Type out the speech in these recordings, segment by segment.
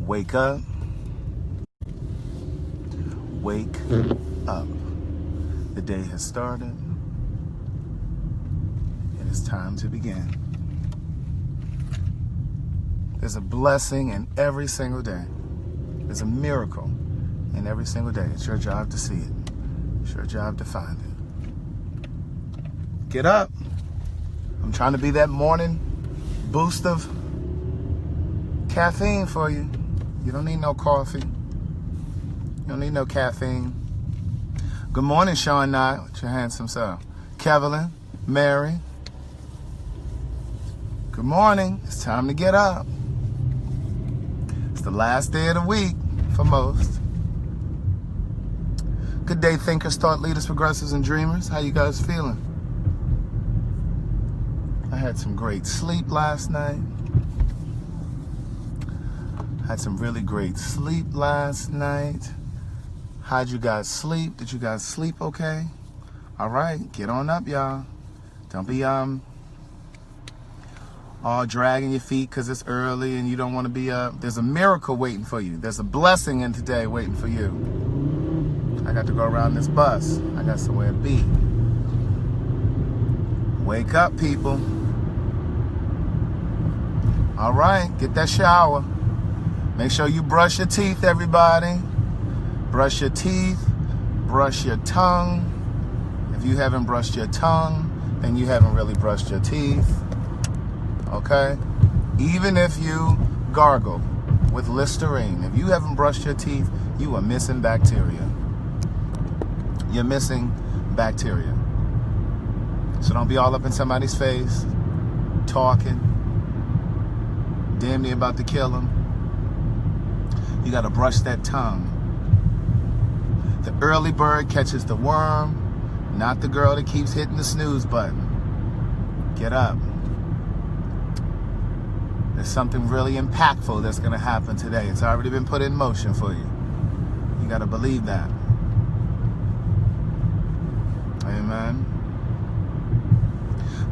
Wake up. Wake up. The day has started. It is time to begin. There's a blessing in every single day. There's a miracle in every single day. It's your job to see it. It's your job to find it. Get up. I'm trying to be that morning boost of caffeine for you. You don't need no coffee. You don't need no caffeine. Good morning, Sean Knight, with your handsome self. Kevlin, Mary. Good morning. It's time to get up. It's the last day of the week for most. Good day, thinkers, thought leaders, progressives, and dreamers. How you guys feeling? I had some great sleep last night. Had some really great sleep last night. How'd you guys sleep? Did you guys sleep okay? All right, get on up, y'all. Don't be all dragging your feet because it's early and you don't want to be up. There's a miracle waiting for you. There's a blessing in today waiting for you. I got to go around this bus. I got somewhere to be. Wake up, people. All right, get that shower. Make sure you brush your teeth, everybody. Brush your teeth, brush your tongue. If you haven't brushed your tongue, then you haven't really brushed your teeth. Okay? Even if you gargle with Listerine, if you haven't brushed your teeth, you are missing bacteria. You're missing bacteria. So don't be all up in somebody's face, talking, damn near about to kill them. You got to brush that tongue. The early bird catches the worm, not the girl that keeps hitting the snooze button. Get up. There's something really impactful that's going to happen today. It's already been put in motion for you. You got to believe that. Amen.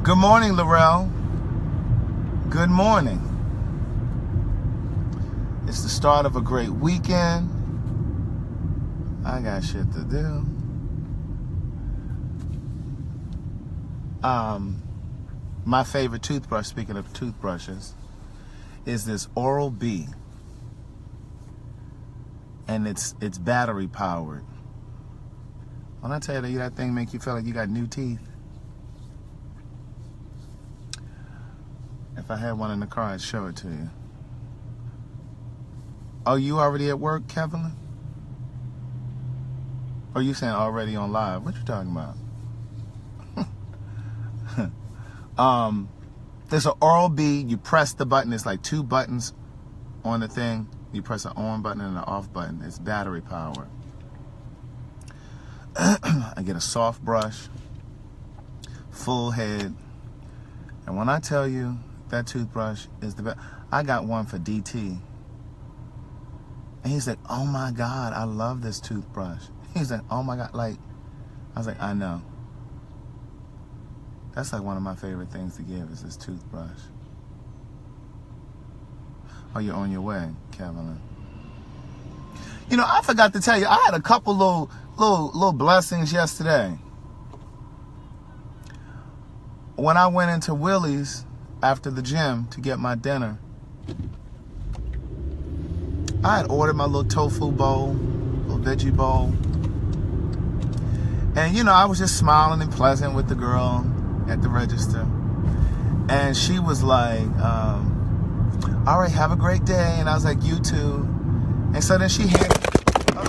Good morning, Laurel. Good morning. It's the start of a great weekend. I got shit to do. My favorite toothbrush, speaking of toothbrushes, is this Oral-B. And it's battery powered. When I tell you that thing make you feel like you got new teeth. If I had one in the car, I'd show it to you. Oh, you already at work, Kevlin? Or you saying already on live? What you talking about? There's an Oral-B. You press the button. It's like two buttons on the thing. You press an on button and an off button. It's battery powered. I get a soft brush, full head. And when I tell you that toothbrush is the best, I got one for DT. And he's like, oh my God, I love this toothbrush. He's like, oh my God, like, I was like, I know. That's like one of my favorite things to give is this toothbrush. Oh, you're on your way, Kevin. You know, I forgot to tell you, I had a couple little blessings yesterday. When I went into Willie's after the gym to get my dinner, I had ordered my little tofu bowl, little veggie bowl. And, you know, I was just smiling and pleasant with the girl at the register. And she was like, all right, have a great day. And I was like, you too. And so then she hit, hold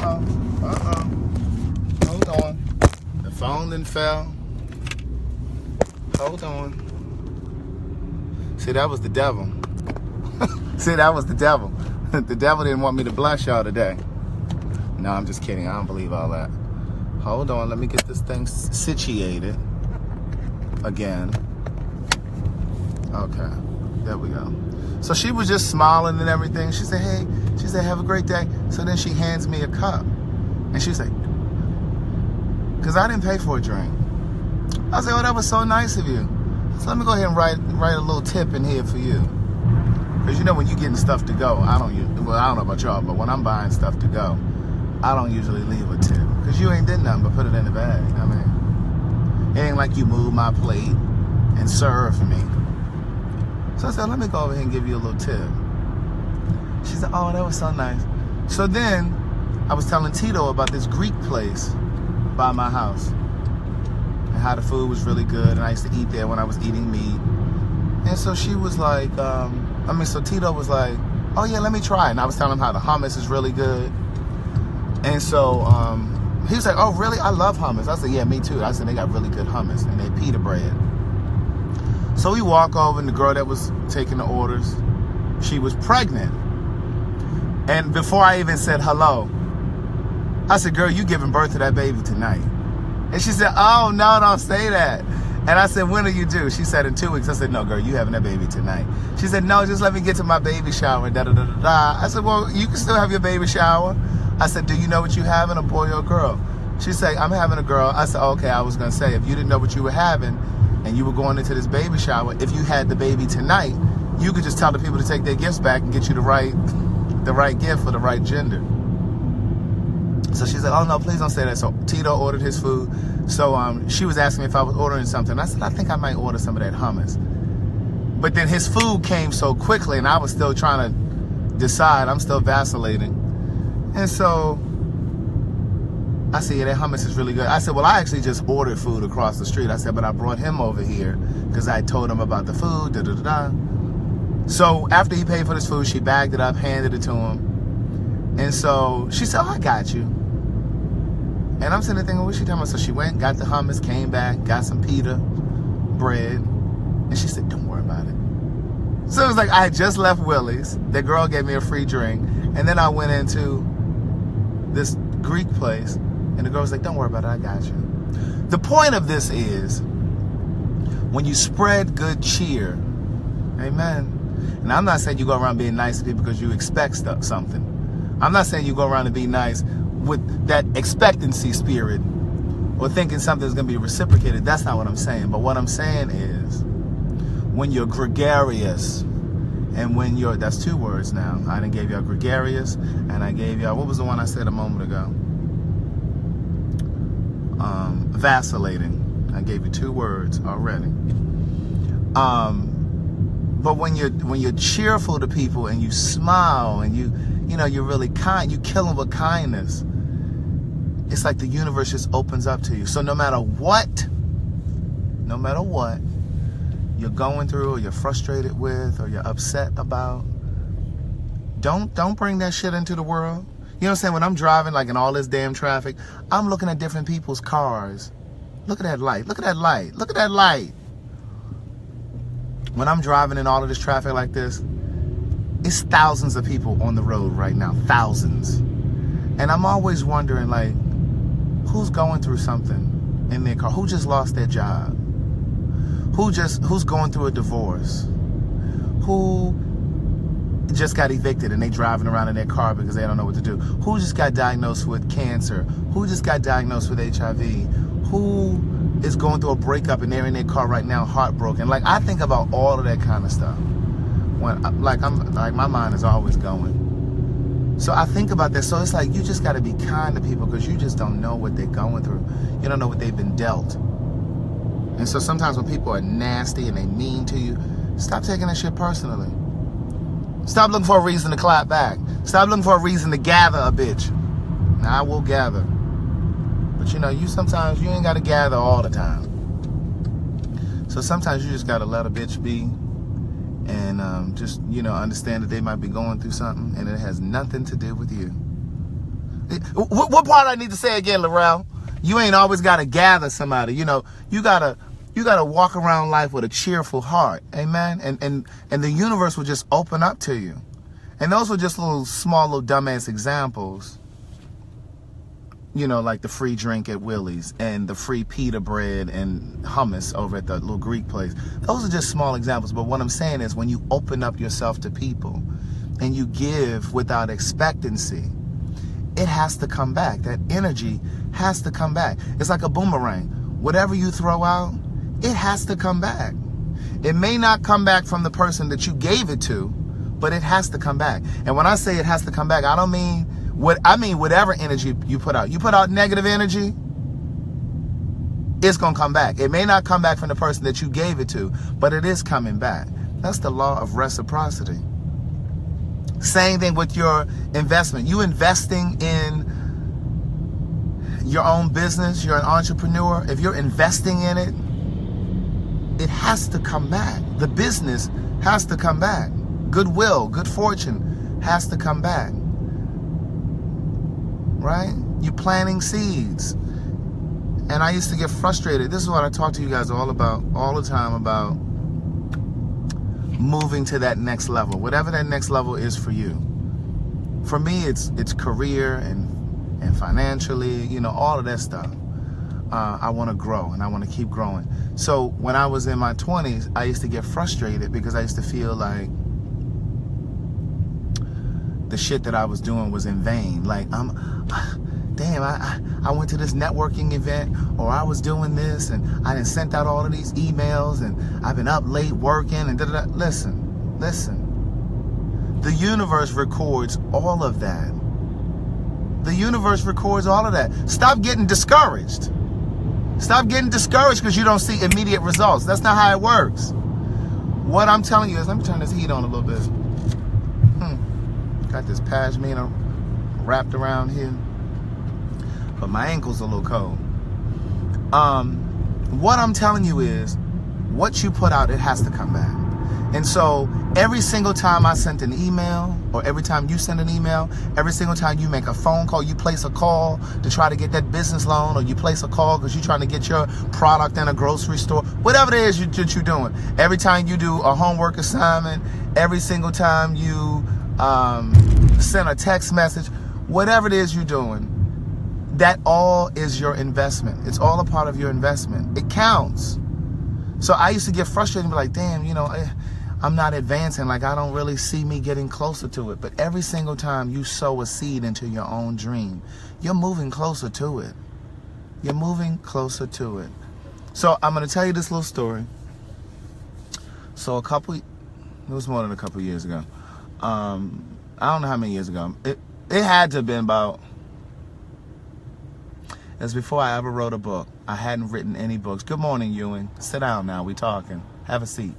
on. The phone then fell. Hold on. See, that was the devil. See, that was the devil. The devil didn't want me to bless y'all today. No, I'm just kidding. I don't believe all that. Hold on. Let me get this thing situated again. Okay. There we go. So she was just smiling and everything. She said, hey, she said, have a great day. So then she hands me a cup. And she's like, because I didn't pay for a drink. I was like, oh, that was so nice of you. So let me go ahead and write a little tip in here for you. Because you know when you getting stuff to go, I don't know about y'all, but when I'm buying stuff to go, I don't usually leave a tip. Because you ain't did nothing but put it in the bag. I mean, it ain't like you move my plate and serve me. So I said, let me go over here and give you a little tip. She said, oh, that was so nice. So then I was telling Tito about this Greek place by my house and how the food was really good, and I used to eat there when I was eating meat. And so she was like, so Tito was like, oh yeah, let me try it. And I was telling him how the hummus is really good. And so he was like, oh really? I love hummus. I said, yeah, me too. I said, they got really good hummus and they pita bread. So we walk over, and the girl that was taking the orders, she was pregnant. And before I even said hello, I said, girl, you giving birth to that baby tonight. And she said, oh, no, don't say that. And I said, when are you due? She said, in 2 weeks. I said, no, girl, you having that baby tonight. She said, no, just let me get to my baby shower. Da, da, da, da, da. I said, well, you can still have your baby shower. I said, do you know what you having, a boy or a girl? She said, I'm having a girl. I said, okay, I was going to say, if you didn't know what you were having and you were going into this baby shower, if you had the baby tonight, you could just tell the people to take their gifts back and get you the right gift for the right gender. So she said, oh no, please don't say that. So Tito ordered his food. So she was asking me if I was ordering something. I said, I think I might order some of that hummus. But then his food came so quickly, and I was still trying to decide. I'm still vacillating. And so I said, yeah, that hummus is really good. I said, well, I actually just ordered food across the street. I said, but I brought him over here because I told him about the food, da da da da. So after he paid for this food, she bagged it up, handed it to him. And so she said, oh, I got you. And I'm sitting there thinking, what's she talking about? So she went, got the hummus, came back, got some pita bread. And she said, don't worry about it. So it was like I had just left Willie's. The girl gave me a free drink. And then I went into this Greek place. And the girl was like, don't worry about it, I got you. The point of this is, when you spread good cheer, amen. And I'm not saying you go around being nice to people because you expect something. I'm not saying you go around and be nice with that expectancy spirit or thinking something's going to be reciprocated. That's not what I'm saying. But what I'm saying is, when you're gregarious and when you're, that's 2 words now. I done gave y'all gregarious and I gave y'all, what was the one I said a moment ago? Vacillating. I gave you 2 words already. But when you're cheerful to people and you smile and you're really kind, you kill them with kindness. It's like the universe just opens up to you. So no matter what you're going through or you're frustrated with or you're upset about, don't bring that shit into the world. You know what I'm saying? When I'm driving, like in all this damn traffic, I'm looking at different people's cars. Look at that light. Look at that light. Look at that light. When I'm driving in all of this traffic like this, it's thousands of people on the road right now. Thousands. And I'm always wondering, like, who's going through something in their car? Who just lost their job? Who's going through a divorce? Who just got evicted and they driving around in their car because they don't know what to do? Who just got diagnosed with cancer? Who just got diagnosed with HIV? Who is going through a breakup and they're in their car right now heartbroken? Like, I think about all of that kind of stuff. When my mind is always going. So I think about that. So it's like, you just got to be kind to people because you just don't know what they're going through. You don't know what they've been dealt. And so sometimes when people are nasty and they mean to you, stop taking that shit personally. Stop looking for a reason to clap back. Stop looking for a reason to gather a bitch. Now, I will gather. But you sometimes you ain't got to gather all the time. So sometimes you just got to let a bitch be and just, understand that they might be going through something and it has nothing to do with you. What part I need to say again, Laurel? You ain't always got to gather somebody. You got to walk around life with a cheerful heart. Amen? And the universe will just open up to you. And those were just small dumbass examples. Like the free drink at Willie's and the free pita bread and hummus over at the little Greek place. Those are just small examples. But what I'm saying is, when you open up yourself to people and you give without expectancy, it has to come back. That energy has to come back. It's like a boomerang. Whatever you throw out, it has to come back. It may not come back from the person that you gave it to, but it has to come back. And when I say it has to come back, I mean whatever energy you put out. You put out negative energy, it's going to come back. It may not come back from the person that you gave it to, but it is coming back. That's the law of reciprocity. Same thing with your investment. You investing in your own business, you're an entrepreneur. If you're investing in it, it has to come back. The business has to come back. Goodwill, good fortune has to come back. Right? You planting seeds. And I used to get frustrated. This is what I talk to you guys all the time about moving to that next level. Whatever that next level is for you. For me, it's career and financially, you know, all of that stuff. I want to grow and I want to keep growing. So when I was in my 20s, I used to get frustrated because I used to feel like the shit that I was doing was in vain. Like, damn, I went to this networking event, or I was doing this, and I done sent out all of these emails, and I've been up late working, and da-da-da. Listen. The universe records all of that. The universe records all of that. Stop getting discouraged. Stop getting discouraged because you don't see immediate results. That's not how it works. What I'm telling you is, let me turn this heat on a little bit. Got this pashmina wrapped around here, but my ankle's a little cold. What I'm telling you is, what you put out, it has to come back. And so every single time I sent an email, or every time you send an email, every single time you make a phone call, you place a call to try to get that business loan, or you place a call because you're trying to get your product in a grocery store, whatever it is that you're doing. Every time you do a homework assignment, every single time you send a text message, whatever it is you're doing, that all is your investment. It's all a part of your investment. It counts. So I used to get frustrated and be like, damn, you know, I'm not advancing. Like, I don't really see me getting closer to it. But every single time you sow a seed into your own dream, you're moving closer to it. You're moving closer to it. So I'm going to tell you this little story. So it was more than a couple years ago. I don't know how many years ago. It had to have been about, it was before I ever wrote a book. I hadn't written any books. Good morning, Ewing. Sit down now. We talking. Have a seat.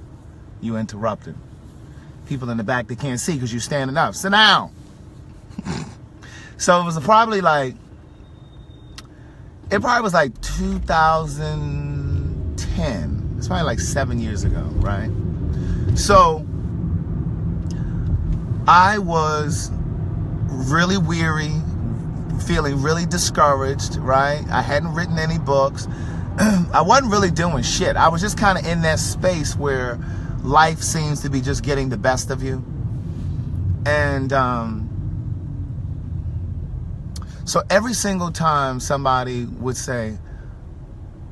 You interrupted. People in the back, they can't see because you're standing up. Sit down. So it was probably like 2010. It's probably like 7 years ago, right? So I was really weary, feeling really discouraged, right? I hadn't written any books. I wasn't really doing shit. I was just kind of in that space where life seems to be just getting the best of you. And so every single time somebody would say,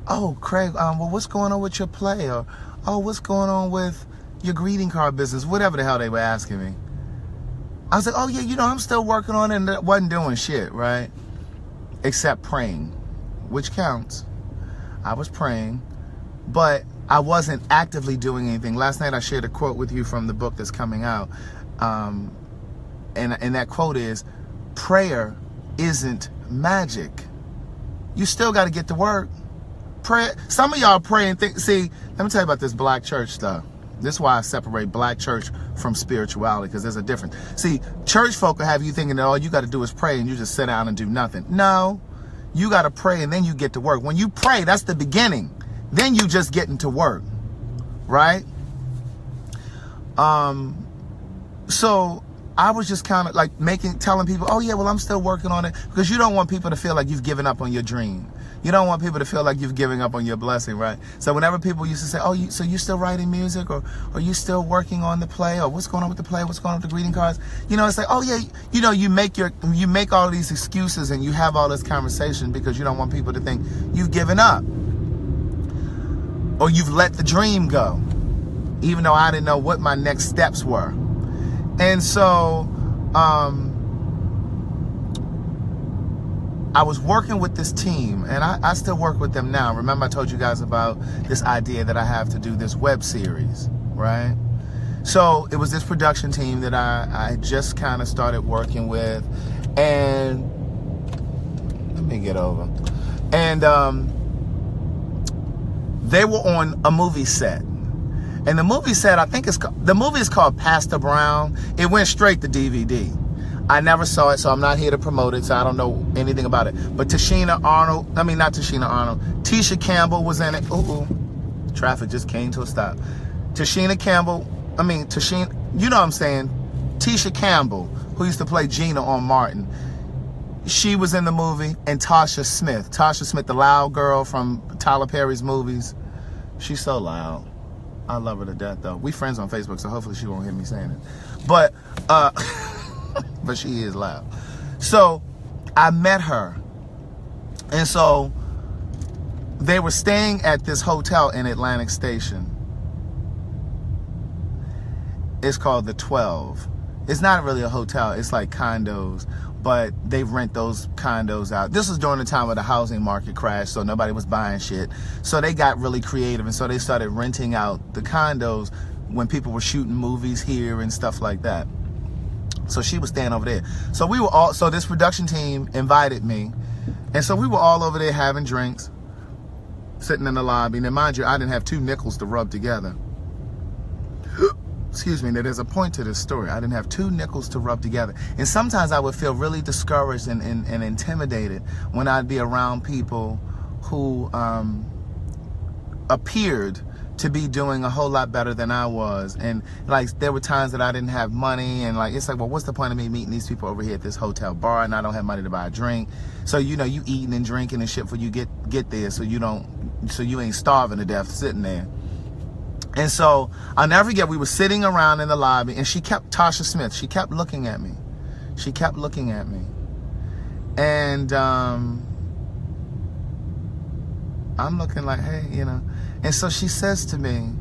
oh, Craig, well, what's going on with your play? Or, oh, what's going on with your greeting card business? Whatever the hell they were asking me. I was like, oh, yeah, you know, I'm still working on it, and wasn't doing shit, right? Except praying, which counts. I was praying, but I wasn't actively doing anything. Last night I shared a quote with you from the book that's coming out. And that quote is, prayer isn't magic. You still got to get to work. Prayer. Some of y'all pray and think, see, let me tell you about this black church stuff. This is why I separate black church from spirituality, because there's a difference. See, church folk will have you thinking that all you got to do is pray and you just sit down and do nothing. No, you got to pray and then you get to work. When you pray, that's the beginning. Then you just get into work, right? So I was just kind of like telling people, oh yeah, well, I'm still working on it, because you don't want people to feel like you've given up on your dream. You don't want people to feel like you've given up on your blessing, right? So whenever people used to say, oh, so you still writing music, or are you still working on the play, or what's going on with the play, what's going on with the greeting cards? You know, it's like, oh yeah, you know, you make all these excuses and you have all this conversation because you don't want people to think you've given up, or you've let the dream go, even though I didn't know what my next steps were. And so, I was working with this team, and I still work with them now. Remember I told you guys about this idea that I have to do this web series, right? So it was this production team that I just kind of started working with, and let me get over. And they were on a movie set. And the movie set, I think the movie is called Pastor Brown. It went straight to DVD. I never saw it, so I'm not here to promote it, so I don't know anything about it. But Tisha Campbell was in it. Ooh, traffic just came to a stop. Tisha Campbell, you know what I'm saying? Tisha Campbell, who used to play Gina on Martin. She was in the movie, and Tasha Smith, the loud girl from Tyler Perry's movies. She's so loud. I love her to death, though. We friends on Facebook, so hopefully she won't hear me saying it. But, but she is loud. So I met her. And so they were staying at this hotel in Atlantic Station. It's called the 12. It's not really a hotel. It's like condos. But they rent those condos out. This was during the time of the housing market crash, so nobody was buying shit. So they got really creative, and so they started renting out the condos when people were shooting movies here and stuff like that. So she was staying over there. So we were all, so this production team invited me, and so we were all over there having drinks, sitting in the lobby. And mind you, I didn't have 2 nickels to rub together. Excuse me, there's a point to this story. I didn't have 2 nickels to rub together. And sometimes I would feel really discouraged and intimidated when I'd be around people who appeared to be doing a whole lot better than I was. And like, there were times that I didn't have money, and like, it's like, well, what's the point of me meeting these people over here at this hotel bar, and I don't have money to buy a drink? So, you know, you eating and drinking and shit before you get there, so you ain't starving to death sitting there. And so I'll never forget, we were sitting around in the lobby, and Tasha Smith, she kept looking at me. She kept looking at me. And I'm looking like, hey, you know. And so she says to me,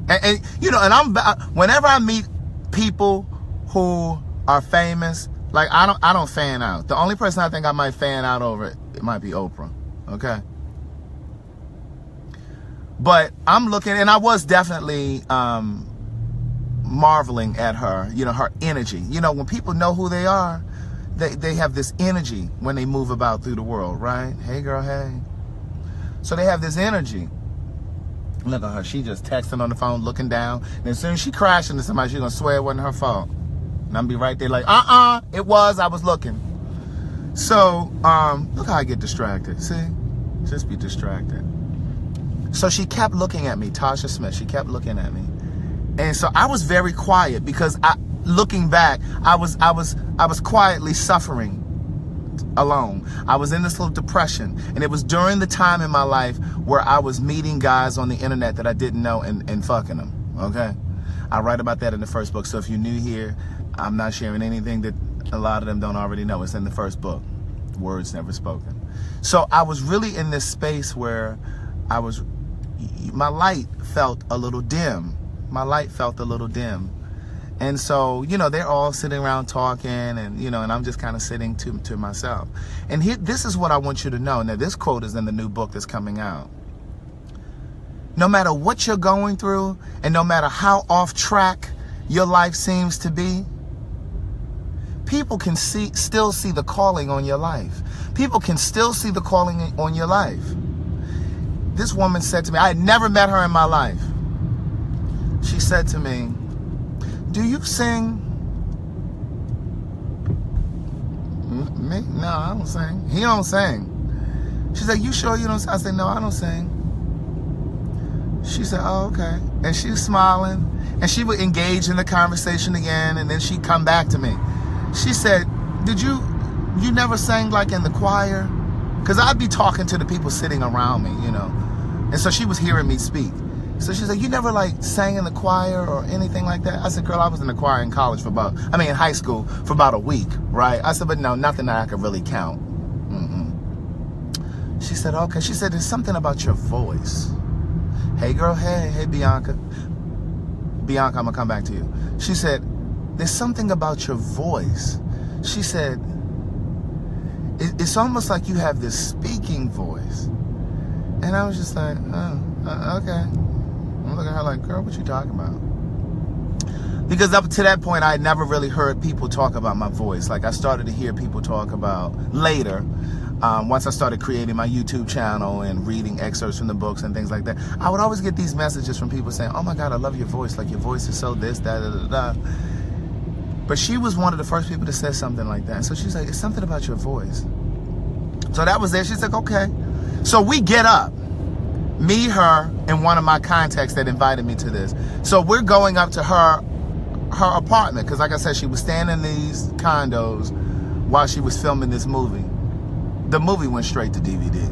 and you know, and whenever I meet people who are famous, like I don't fan out. The only person I think I might fan out over it might be Oprah. Okay. But I'm looking, and I was definitely marveling at her, you know, her energy. You know, when people know who they are, they have this energy when they move about through the world, right? Hey, girl, hey. So they have this energy. Look at her. She just texting on the phone, looking down. And as soon as she crashed into somebody, she's going to swear it wasn't her fault. And I'm be right there like, it was. I was looking. So, look how I get distracted. See? Just be distracted. So she kept looking at me, Tasha Smith. She kept looking at me. And so I was very quiet because looking back, I was quietly suffering alone. I was in this little depression. And it was during the time in my life where I was meeting guys on the internet that I didn't know and fucking them. Okay? I write about that in the first book. So if you're new here, I'm not sharing anything that a lot of them don't already know. It's in the first book. Words Never Spoken. So I was really in this space where my light felt a little dim. My light felt a little dim. And so, you know, they're all sitting around talking, and, you know, and I'm just kind of sitting to myself. And this is what I want you to know. Now, this quote is in the new book that's coming out. No matter what you're going through, and no matter how off track your life seems to be, people can still see the calling on your life. People can still see the calling on your life. This woman said to me, I had never met her in my life. She said to me, do you sing? Me? No, I don't sing. He don't sing. She said, you sure you don't sing? I said, no, I don't sing. She said, oh, okay. And she was smiling, and she would engage in the conversation again, and then she'd come back to me. She said, you never sang like in the choir? Because I'd be talking to the people sitting around me, you know. And so she was hearing me speak. So she said, you never like sang in the choir or anything like that? I said, girl, I was in the choir in college in high school for about a week, right? I said, but no, nothing that I could really count. She said, okay. She said, there's something about your voice. Hey, girl, hey, Bianca. Bianca, I'm going to come back to you. She said, there's something about your voice. She said, it's almost like you have this speaking voice. And I was just like, okay. I'm looking at her like, girl, what you talking about? Because up to that point, I had never really heard people talk about my voice. Like, I started to hear people talk about later, once I started creating my YouTube channel and reading excerpts from the books and things like that. I would always get these messages from people saying, oh my God, I love your voice. Like, your voice is so this, that, da, da, da. But she was one of the first people to say something like that. And so she's like, it's something about your voice. So that was there. She's like, okay. So we get up. Me, her, and one of my contacts that invited me to this. So we're going up to her apartment. Because like I said, she was staying in these condos while she was filming this movie. The movie went straight to DVD.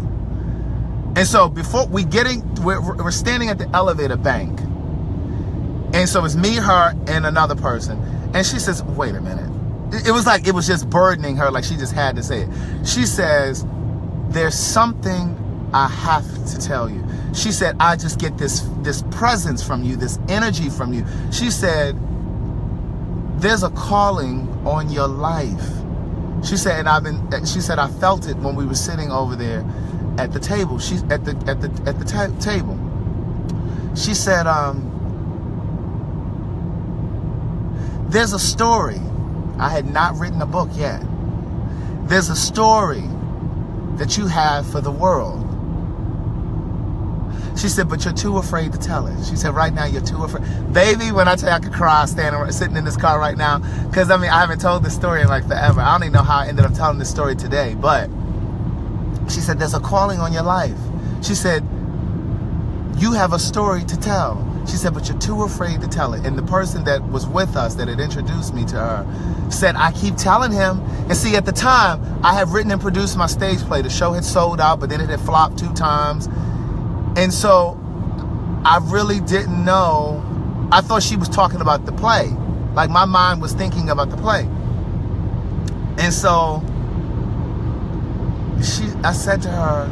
And so before we're standing at the elevator bank. And so it's me, her, and another person. And she says, wait a minute. It was like, it was just burdening her, like she just had to say it. She says, there's something I have to tell you. She said, I just get this presence from you, this energy from you. She said, there's a calling on your life. She said, she said, I felt it when we were sitting over there at the table. She's at the table. She said, there's a story. I had not written a book yet. There's a story that you have for the world. She said, but you're too afraid to tell it. She said, right now you're too afraid. Baby, when I tell you I could cry sitting in this car right now, because I mean, I haven't told this story in like forever. I don't even know how I ended up telling this story today, but she said, there's a calling on your life. She said, you have a story to tell. She said, but you're too afraid to tell it. And the person that was with us that had introduced me to her said, I keep telling him. And see, at the time, I had written and produced my stage play. The show had sold out, but then it had flopped 2 times. And so I really didn't know. I thought she was talking about the play. Like my mind was thinking about the play. And so I said to her,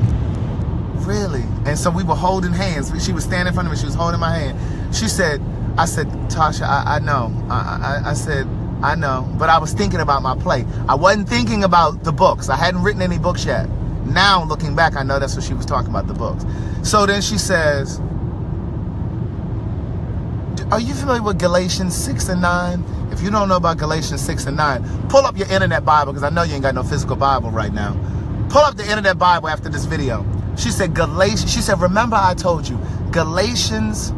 really? And so we were holding hands. She was standing in front of me. She was holding my hand. She said, I said, Tasha, I know. I said, I know. But I was thinking about my play. I wasn't thinking about the books. I hadn't written any books yet. Now, looking back, I know that's what she was talking about, the books. So then she says, are you familiar with Galatians 6 and 9? If you don't know about Galatians 6 and 9, pull up your internet Bible, because I know you ain't got no physical Bible right now. Pull up the internet Bible after this video. She said, Galatians. She said, remember I told you, Galatians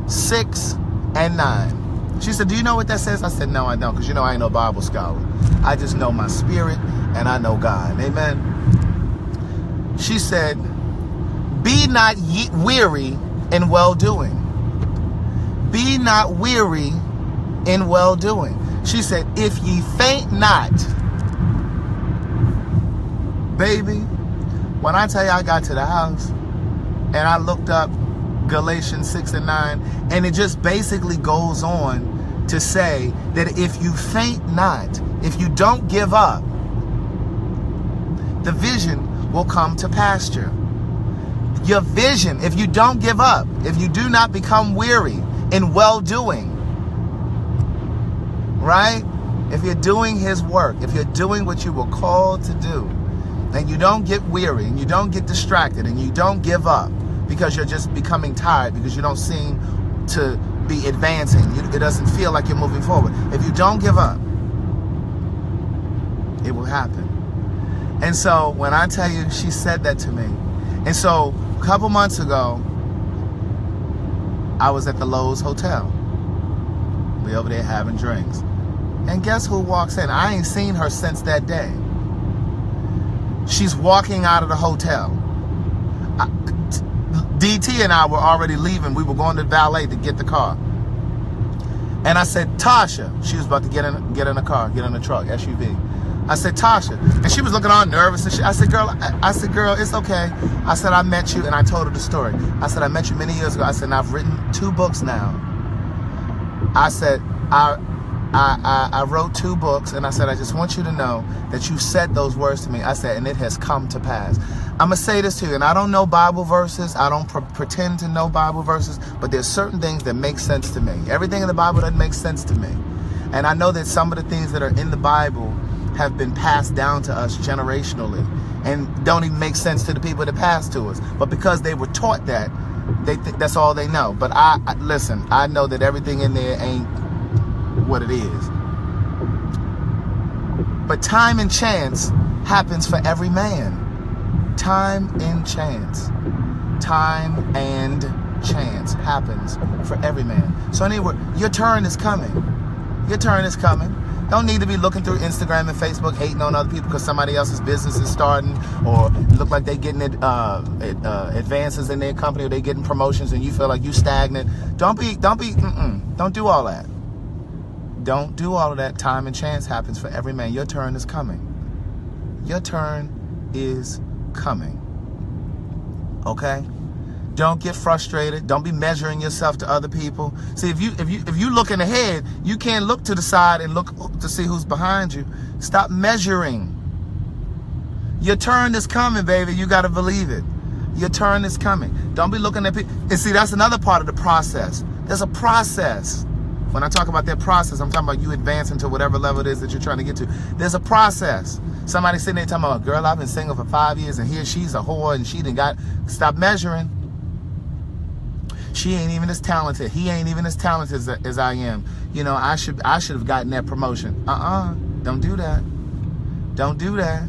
6 and 9. She said, do you know what that says? I said, no, I don't, because you know I ain't no Bible scholar. I just know my spirit and I know God. Amen. She said, be not weary in well-doing. Be not weary in well-doing. She said, if ye faint not. Baby, when I tell you I got to the house and I looked up Galatians 6 and 9, and it just basically goes on to say that if you faint not, if you don't give up, the vision will come to pasture. Your vision, if you don't give up, if you do not become weary in well-doing, right? If you're doing his work, if you're doing what you were called to do, and you don't get weary, and you don't get distracted, and you don't give up because you're just becoming tired, because you don't seem to be advancing, it doesn't feel like you're moving forward. If you don't give up, it will happen. And so when I tell you, she said that to me. And so a couple months ago, I was at the Lowe's Hotel. We over there having drinks. And guess who walks in? I ain't seen her since that day. She's walking out of the hotel. DT and I were already leaving. We were going to the valet to get the car. And I said, Tasha. She was about to get in a car, get in a truck, SUV. I said, Tasha. And she was looking all nervous and shit. I said, girl, it's okay. I said, I met you, and I told her the story. I said, I met you many years ago. I said, and I've written 2 books now. I said, I wrote 2 books, and I said, I just want you to know that you said those words to me. I said, and it has come to pass. I'm going to say this to you, and I don't know Bible verses. I don't pretend to know Bible verses, but there's certain things that make sense to me. Everything in the Bible doesn't make sense to me. And I know that some of the things that are in the Bible have been passed down to us generationally and don't even make sense to the people that passed to us. But because they were taught that, that's all they know. But listen, I know that everything in there ain't what it is. But time and chance happens for every man. Time and chance. Time and chance happens for every man. So anyway, your turn is coming. Your turn is coming. Don't need to be looking through Instagram and Facebook hating on other people because somebody else's business is starting or look like they getting advances in their company or they getting promotions and you feel like you stagnant. Don't do all that. Don't do all of that. Time and chance happens for every man. Your turn is coming. Your turn is coming. Okay? Don't get frustrated. Don't be measuring yourself to other people. See, if you looking ahead, you can't look to the side and look to see who's behind you. Stop measuring. Your turn is coming, baby. You got to believe it. Your turn is coming. Don't be looking at people. And see, that's another part of the process. There's a process. When I talk about that process, I'm talking about you advancing to whatever level it is that you're trying to get to. There's a process. Somebody sitting there talking about, girl, I've been single for 5 years and here she's a whore and she done got. Stop measuring. She ain't even as talented. He ain't even as talented as I am. You know, I should have gotten that promotion. Don't do that. Don't do that.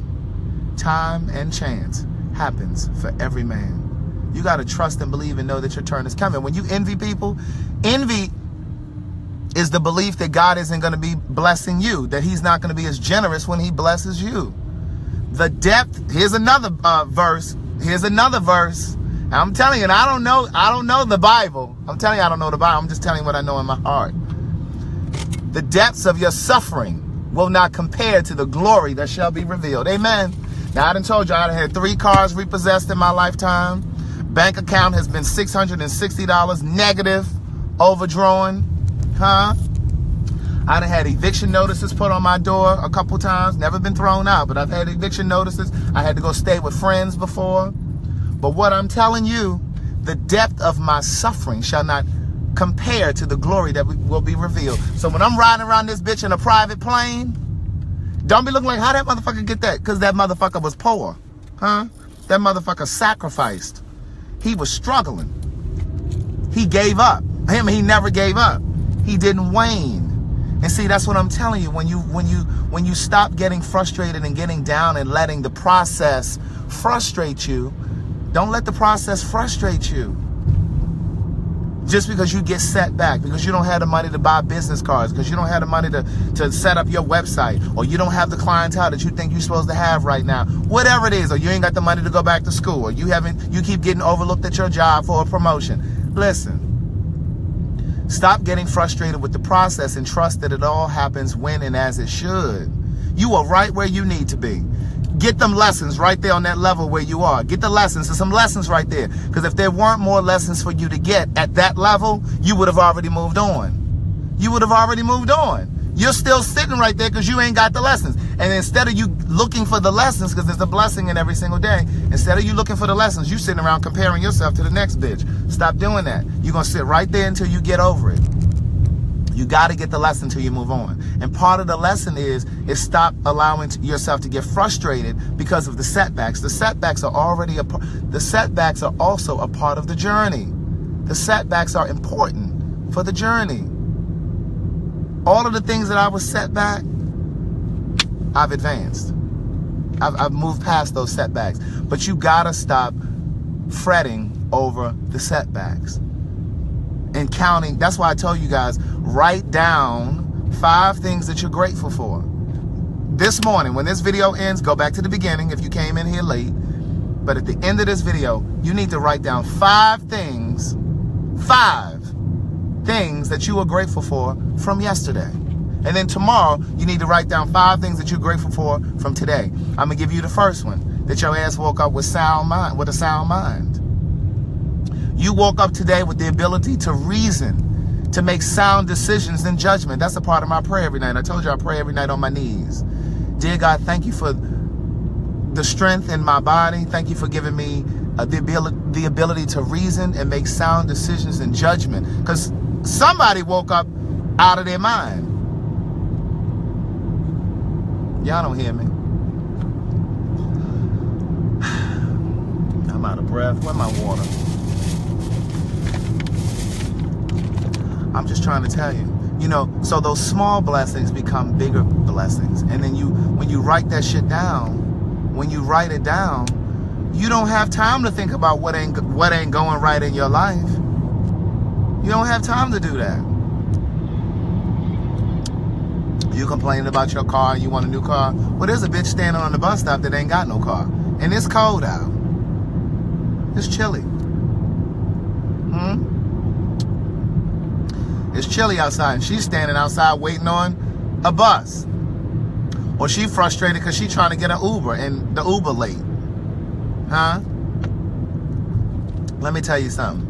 Time and chance happens for every man. You got to trust and believe and know that your turn is coming. When you envy people, envy is the belief that God isn't going to be blessing you, that he's not going to be as generous when he blesses you. The depth, here's another verse. Here's another verse. I'm telling you, and I don't know the Bible. I'm telling you I don't know the Bible. I'm just telling you what I know in my heart. The depths of your suffering will not compare to the glory that shall be revealed. Amen. Now, I done told you I done had 3 cars repossessed in my lifetime. Bank account has been $660 negative, overdrawn. I done had eviction notices put on my door a couple times. Never been thrown out, but I've had eviction notices. I had to go stay with friends before. But what I'm telling you, the depth of my suffering shall not compare to the glory that will be revealed. So when I'm riding around this bitch in a private plane, don't be looking like, how that motherfucker get that? Because that motherfucker was poor. That motherfucker sacrificed. He was struggling. He gave up. He never gave up. He didn't wane. And see, that's what I'm telling you. When you stop getting frustrated and getting down and letting the process frustrate you, don't let the process frustrate you. Just because you get set back, because you don't have the money to buy business cards, because you don't have the money to set up your website, or you don't have the clientele that you think you're supposed to have right now, whatever it is, or you ain't got the money to go back to school, or you keep getting overlooked at your job for a promotion. Listen, stop getting frustrated with the process and trust that it all happens when and as it should. You are right where you need to be. Get them lessons right there on that level where you are. Get the lessons. There's some lessons right there. Because if there weren't more lessons for you to get at that level, you would have already moved on. You would have already moved on. You're still sitting right there because you ain't got the lessons. And instead of you looking for the lessons, because there's a blessing in every single day, instead of you looking for the lessons, you sitting around comparing yourself to the next bitch. Stop doing that. You're going to sit right there until you get over it. You got to get the lesson till you move on. And part of the lesson is stop allowing yourself to get frustrated because of the setbacks. The setbacks are also a part of the journey. The setbacks are important for the journey. All of the things that I was set back, I've advanced. I've moved past those setbacks. But you got to stop fretting over the setbacks. And counting, that's why I tell you guys, write down 5 things that you're grateful for. This morning, when this video ends, go back to the beginning if you came in here late. But at the end of this video, you need to write down 5 things that you are grateful for from yesterday. And then tomorrow, you need to write down 5 things that you're grateful for from today. I'm going to give you the first one, that your ass woke up with a sound mind. You woke up today with the ability to reason, to make sound decisions and judgment. That's a part of my prayer every night. I told you I pray every night on my knees. Dear God, thank you for the strength in my body. Thank you for giving me the ability to reason and make sound decisions and judgment. Because somebody woke up out of their mind. Y'all don't hear me. I'm out of breath. Where's my water? I'm just trying to tell you. You know, so those small blessings become bigger blessings. And then when you write that shit down, when you write it down, you don't have time to think about what ain't going right in your life. You don't have time to do that. You complaining about your car and you want a new car. Well, there's a bitch standing on the bus stop that ain't got no car. And it's cold out. It's chilly. It's chilly outside, and she's standing outside waiting on a bus. Or she frustrated because she's trying to get an Uber, and the Uber late. Huh? Let me tell you something.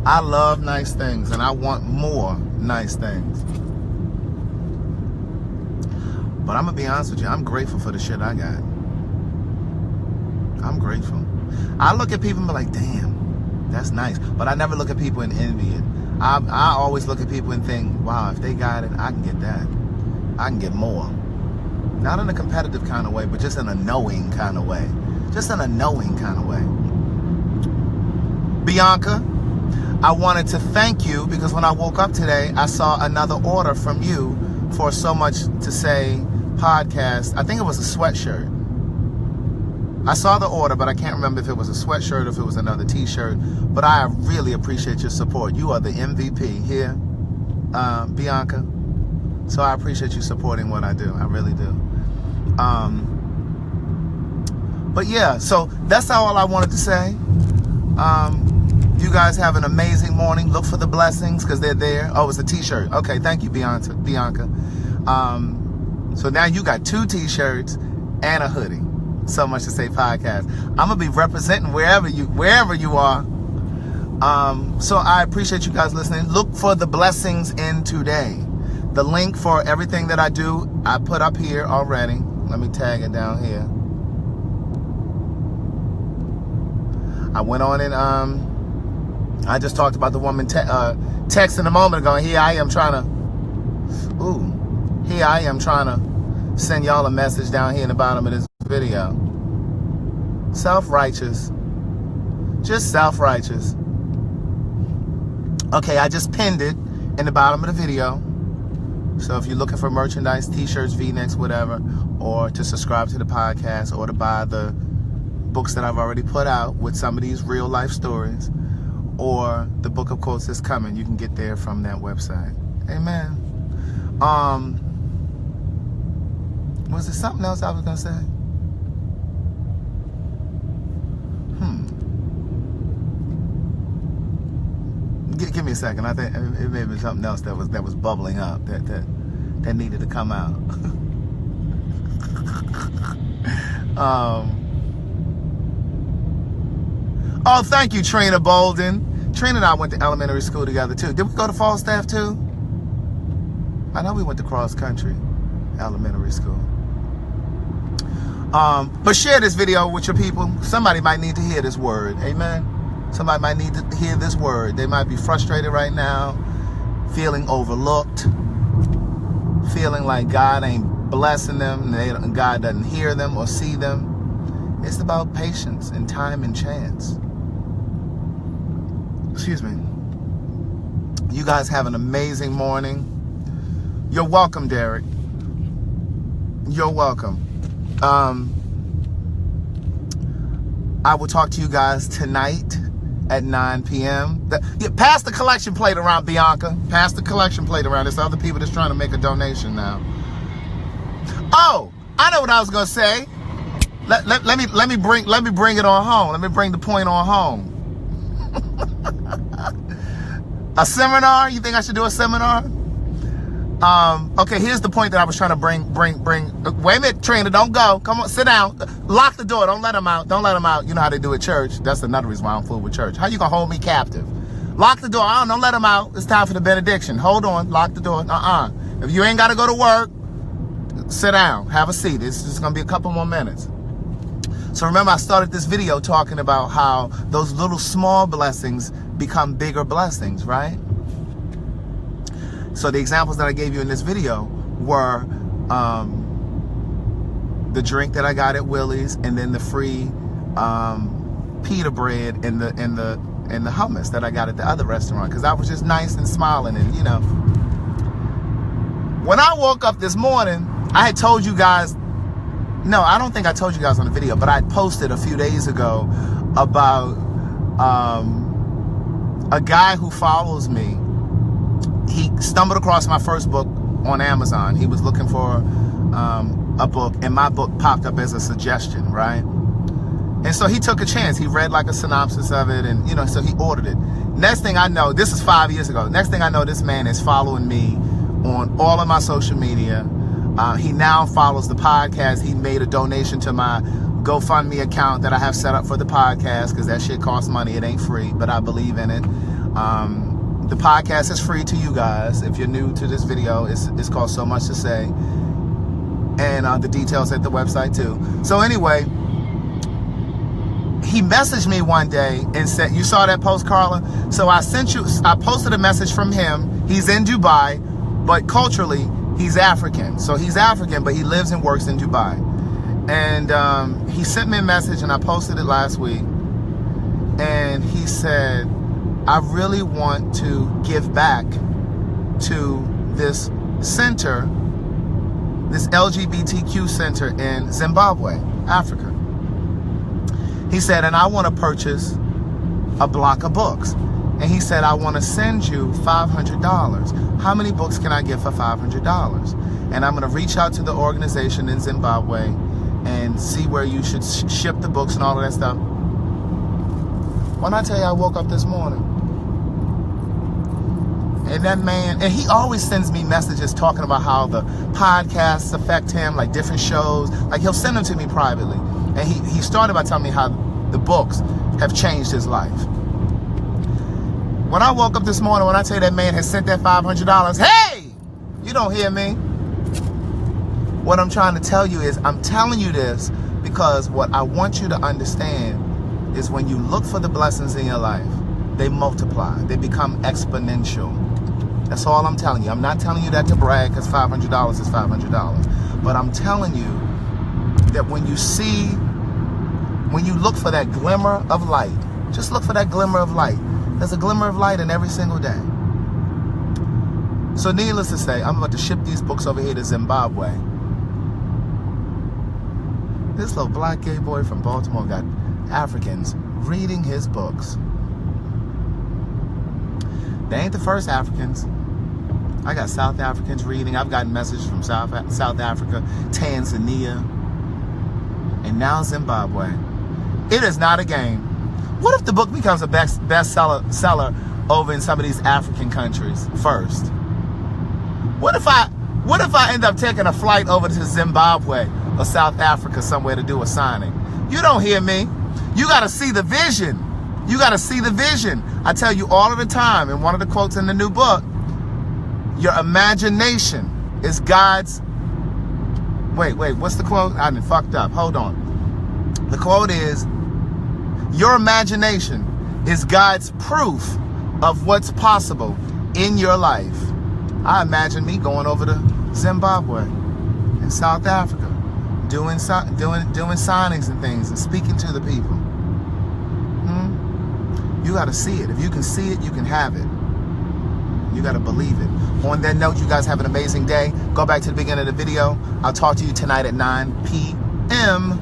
I love nice things, and I want more nice things. But I'm going to be honest with you. I'm grateful for the shit I got. I'm grateful. I look at people and be like, damn, that's nice. But I never look at people and envy it. I always look at people and think, wow, if they got it, I can get that. I can get more. Not in a competitive kind of way, but just in a knowing kind of way. Just in a knowing kind of way. Bianca, I wanted to thank you because when I woke up today, I saw another order from you for So Much to Say podcast. I think it was a sweatshirt. I saw the order, but I can't remember if it was a sweatshirt or if it was another t-shirt. But I really appreciate your support. You are the MVP here, Bianca. So I appreciate you supporting what I do. I really do. But yeah, so that's all I wanted to say. You guys have an amazing morning. Look for the blessings because they're there. Oh, it's a t-shirt. Okay, thank you, Bianca. So now you got 2 t-shirts and a hoodie. So Much to Say podcast. I'm gonna be representing wherever you are. So I appreciate you guys listening. Look for the blessings in today. The link for everything that I do, I put up here already. Let me tag it down here. I went on and I just talked about the woman texting a moment ago. And here I am trying to send y'all a message down here in the bottom of this video. Self-righteous. Just self-righteous. Okay, I just pinned it in the bottom of the video. So if you're looking for merchandise, t-shirts, v-necks, whatever, or to subscribe to the podcast or to buy the books that I've already put out with some of these real life stories, or the book of quotes that's coming, you can get there from that website. Amen. Was there something else I was gonna say? Give me a second. I think it may have been something else that was bubbling up that needed to come out. Oh, thank you, Trina Bolden. Trina and I went to elementary school together too. Did we go to Falstaff too? I know we went to cross country elementary school. But share this video with your people. Somebody might need to hear this word. Amen. Somebody might need to hear this word. They might be frustrated right now, feeling overlooked, feeling like God ain't blessing them, and God doesn't hear them or see them. It's about patience and time and chance. Excuse me. You guys have an amazing morning. You're welcome, Derek. You're welcome. I will talk to you guys tonight at 9 p.m. Pass the collection plate around, Bianca. Pass the collection plate around. There's other people that's trying to make a donation now. Oh, I know what I was gonna say. Let me bring it on home. Let me bring the point on home. A seminar? You think I should do a seminar? Okay, here's the point that I was trying to bring. Wait a minute, Trina, don't go. Come on, sit down. Lock the door. Don't let them out. Don't let them out. You know how they do at church. That's another reason why I'm fooled with church. How you gonna hold me captive? Lock the door. Don't let them out. It's time for the benediction. Hold on. Lock the door. If you ain't got to go to work, sit down. Have a seat. It's just gonna be a couple more minutes. So remember, I started this video talking about how those little small blessings become bigger blessings, right? So the examples that I gave you in this video were the drink that I got at Willie's, and then the free pita bread and the hummus that I got at the other restaurant, because I was just nice and smiling. And you know, when I woke up this morning, I had told you guys, no, I don't think I told you guys on the video, but I posted a few days ago about a guy who follows me. He stumbled across my first book on Amazon. He was looking for a book, and my book popped up as a suggestion, right? And so he took a chance. He read like a synopsis of it, and you know, so he ordered it. Next thing I know, this is 5 years ago. Next thing I know, this man is following me on all of my social media. He now follows the podcast. He made a donation to my GoFundMe account that I have set up for the podcast, because that shit costs money. It ain't free, but I believe in it. The podcast is free to you guys. If you're new to this video, it's called So Much to Say. And the details at the website too. So anyway, he messaged me one day and said, you saw that post, Carla? So I posted a message from him. He's in Dubai, but culturally, he's African. So he's African, but he lives and works in Dubai. And he sent me a message, and I posted it last week. And he said, I really want to give back to this center, this LGBTQ center in Zimbabwe, Africa. He said, and I want to purchase a block of books. And he said, I want to send you $500. How many books can I get for $500? And I'm going to reach out to the organization in Zimbabwe and see where you should ship the books and all of that stuff. When I tell you I woke up this morning, and that man, and he always sends me messages talking about how the podcasts affect him, like different shows. Like he'll send them to me privately. And he started by telling me how the books have changed his life. When I woke up this morning, when I tell you that man has sent that $500, hey, you don't hear me. What I'm trying to tell you is, I'm telling you this because what I want you to understand is when you look for the blessings in your life, they multiply. They become exponential. That's all I'm telling you. I'm not telling you that to brag, because $500 is $500. But I'm telling you that when you look for that glimmer of light, just look for that glimmer of light. There's a glimmer of light in every single day. So needless to say, I'm about to ship these books over here to Zimbabwe. This little black gay boy from Baltimore got Africans reading his books. They ain't the first Africans. I got South Africans reading. I've gotten messages from South Africa, Tanzania, and now Zimbabwe. It is not a game. What if the book becomes a bestseller over in some of these African countries first? What if I end up taking a flight over to Zimbabwe or South Africa somewhere to do a signing? You don't hear me. You got to see the vision. You got to see the vision. I tell you all of the time, and one of the quotes in the new book, your imagination is God's... Wait, what's the quote? I done fucked up. Hold on. The quote is, your imagination is God's proof of what's possible in your life. I imagine me going over to Zimbabwe and South Africa, doing signings and things and speaking to the people. You got to see it. If you can see it, you can have it. You got to believe it. On that note, you guys have an amazing day. Go back to the beginning of the video. I'll talk to you tonight at 9 p.m.